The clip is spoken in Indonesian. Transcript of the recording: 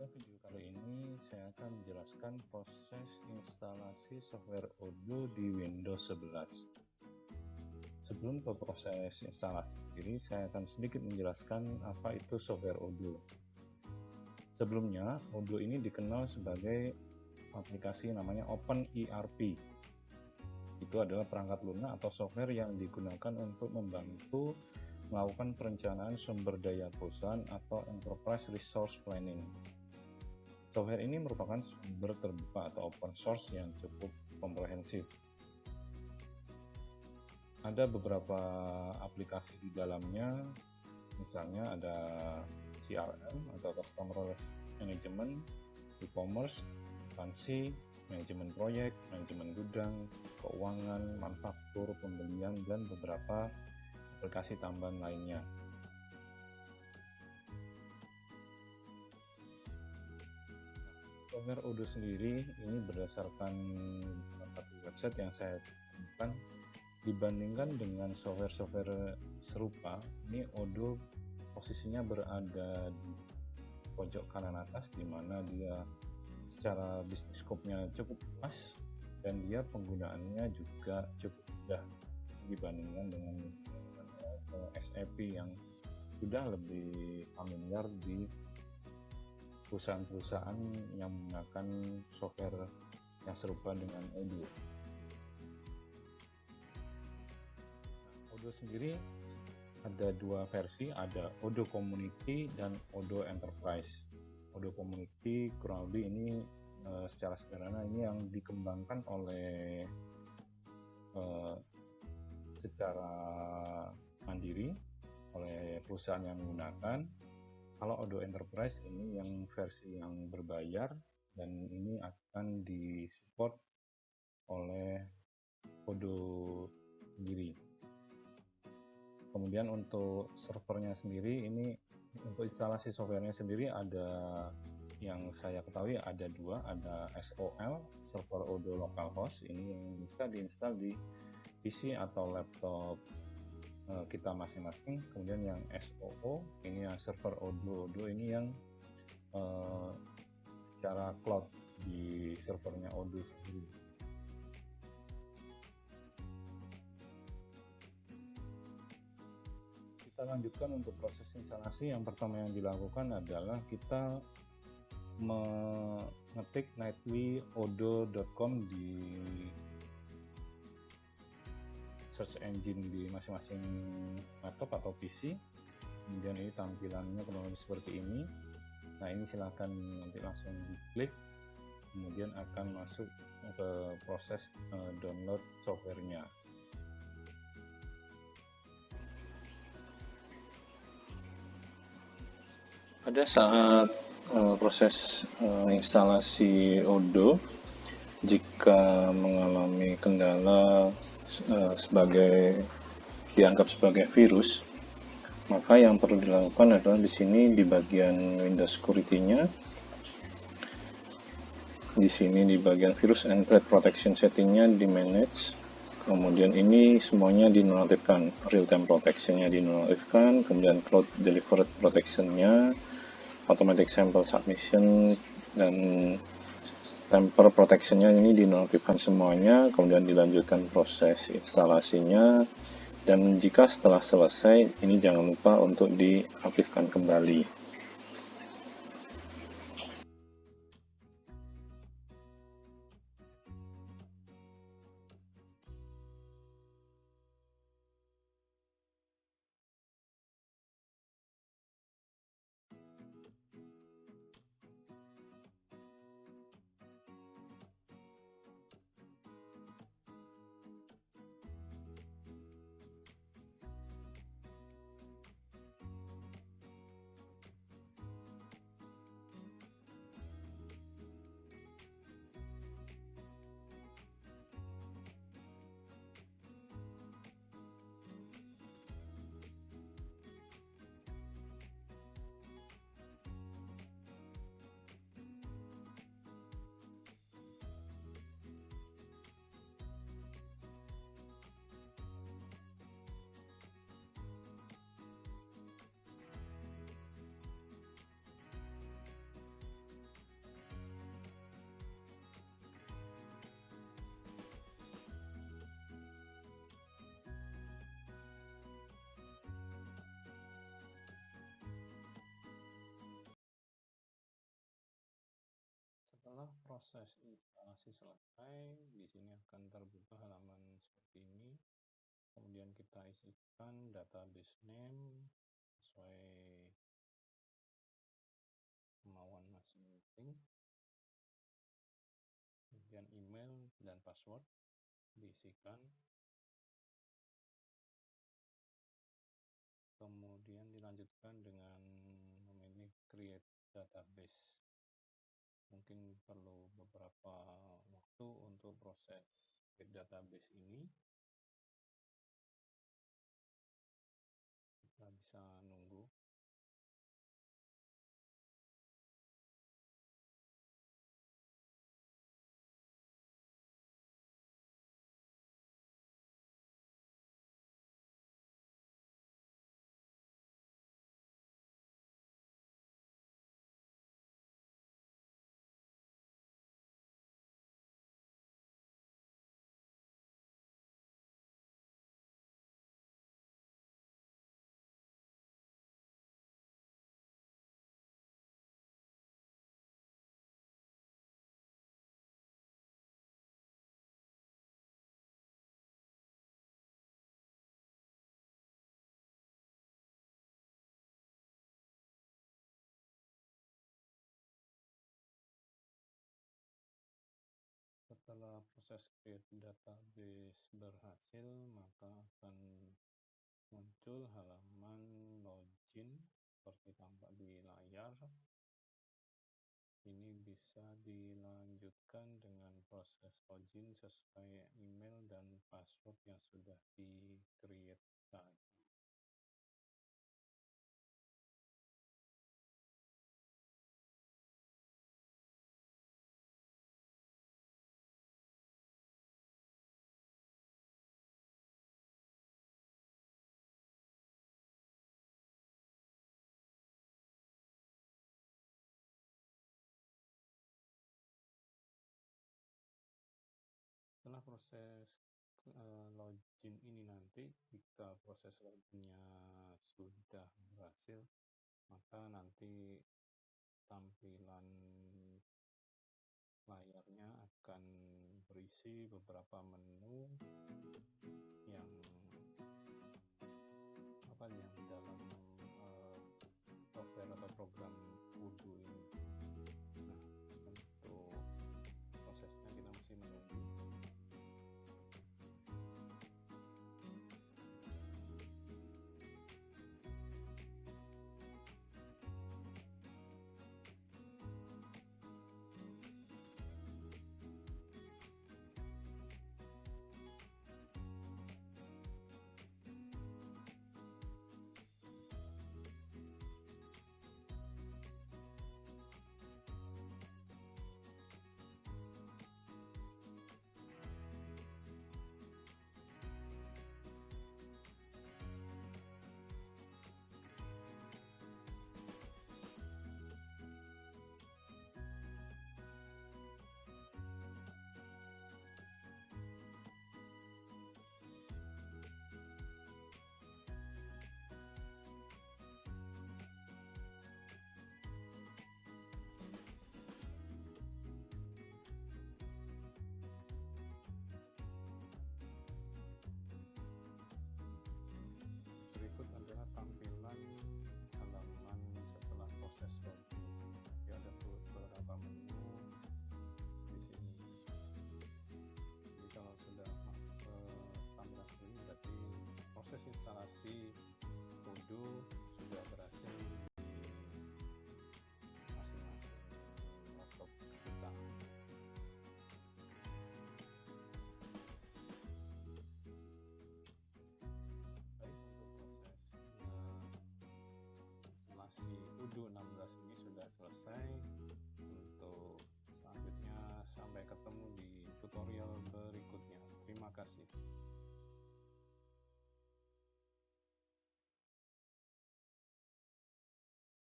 Pada video kali ini saya akan menjelaskan proses instalasi software Odoo di Windows 11. Sebelum ke proses instalasi sendiri, saya akan sedikit menjelaskan apa itu software Odoo. Sebelumnya, Odoo ini dikenal sebagai aplikasi namanya OpenERP. Itu adalah perangkat lunak atau software yang digunakan untuk membantu melakukan perencanaan sumber daya perusahaan atau enterprise resource planning. Software ini merupakan sumber terbuka atau open source yang cukup komprehensif. Ada beberapa aplikasi di dalamnya, misalnya ada CRM atau Customer Relationship Management, e-commerce, akuntansi, manajemen proyek, manajemen gudang, keuangan, manufaktur, pembelian, dan beberapa aplikasi tambahan lainnya. Software Odoo sendiri ini berdasarkan satu website yang saya temukan, dibandingkan dengan software-software serupa, ini Odoo posisinya berada di pojok kanan atas, di mana dia secara bisnis scope-nya cukup luas dan dia penggunaannya juga cukup mudah dibandingkan dengan SAP yang sudah lebih familiar di perusahaan-perusahaan yang menggunakan software yang serupa dengan Odoo. Odoo sendiri ada dua versi, ada Odoo Community dan Odoo Enterprise. Odoo Community kurang lebih ini secara sederhana ini yang dikembangkan oleh secara mandiri oleh perusahaan yang menggunakan. Kalau Odoo Enterprise ini yang versi yang berbayar dan ini akan disupport oleh Odoo sendiri. Kemudian untuk servernya sendiri, ini untuk instalasi softwarenya sendiri ada yang saya ketahui ada dua, ada SOL, server Odoo localhost, ini yang bisa diinstal di PC atau laptop kita masing-masing. Kemudian yang SOO, ini yang server Odoo ini yang secara cloud di servernya Odoo sendiri. Kita lanjutkan untuk proses instalasi. Yang pertama yang dilakukan adalah kita mengetik nightlyodoo.com di search engine di masing-masing laptop atau PC. Kemudian ini tampilannya kurang lebih seperti ini. Nah, ini silahkan nanti langsung diklik, kemudian akan masuk ke proses download softwarenya. Pada saat proses instalasi Odoo, jika mengalami kendala dianggap sebagai virus, maka yang perlu dilakukan adalah di sini di bagian Windows Security-nya, di sini di bagian Virus and Threat Protection setting-nya di Manage, kemudian ini semuanya dinonaktifkan, Real Time Protection-nya dinonaktifkan, kemudian Cloud Delivered Protection-nya, Automatic Sample Submission, dan Temper Protection-nya ini dinonaktifkan semuanya, kemudian dilanjutkan proses instalasinya, dan jika setelah selesai, ini jangan lupa untuk diaktifkan kembali. Setelah proses instalasi selesai, di sini akan terbuka halaman seperti ini. Kemudian kita isikan database name sesuai kemauan masing-masing. Kemudian email dan password diisikan. Kemudian dilanjutkan dengan memilih create database. Mungkin perlu beberapa waktu untuk proses create database ini. Kita bisa nunggu. Setelah proses create database berhasil, maka akan muncul halaman login seperti tampak di layar. Ini bisa dilanjutkan dengan proses login sesuai email dan password yang sudah di-create tadi. Setelah proses login ini nanti, jika proses loginnya sudah berhasil, maka nanti tampilan layarnya akan berisi beberapa menu yang dalam software atau program Odoo ini. Nah, untuk prosesnya kita masih menunggu. Berikut adalah tampilan halaman setelah proses login. Ya, ada beberapa menu di sini. Jadi kalau sudah masuk ke tampilan ini, berarti proses instalasi Odoo sudah berhasil di masing-masing laptop kita. Odoo 16 ini sudah selesai. Untuk selanjutnya, sampai ketemu di tutorial berikutnya. Terima kasih.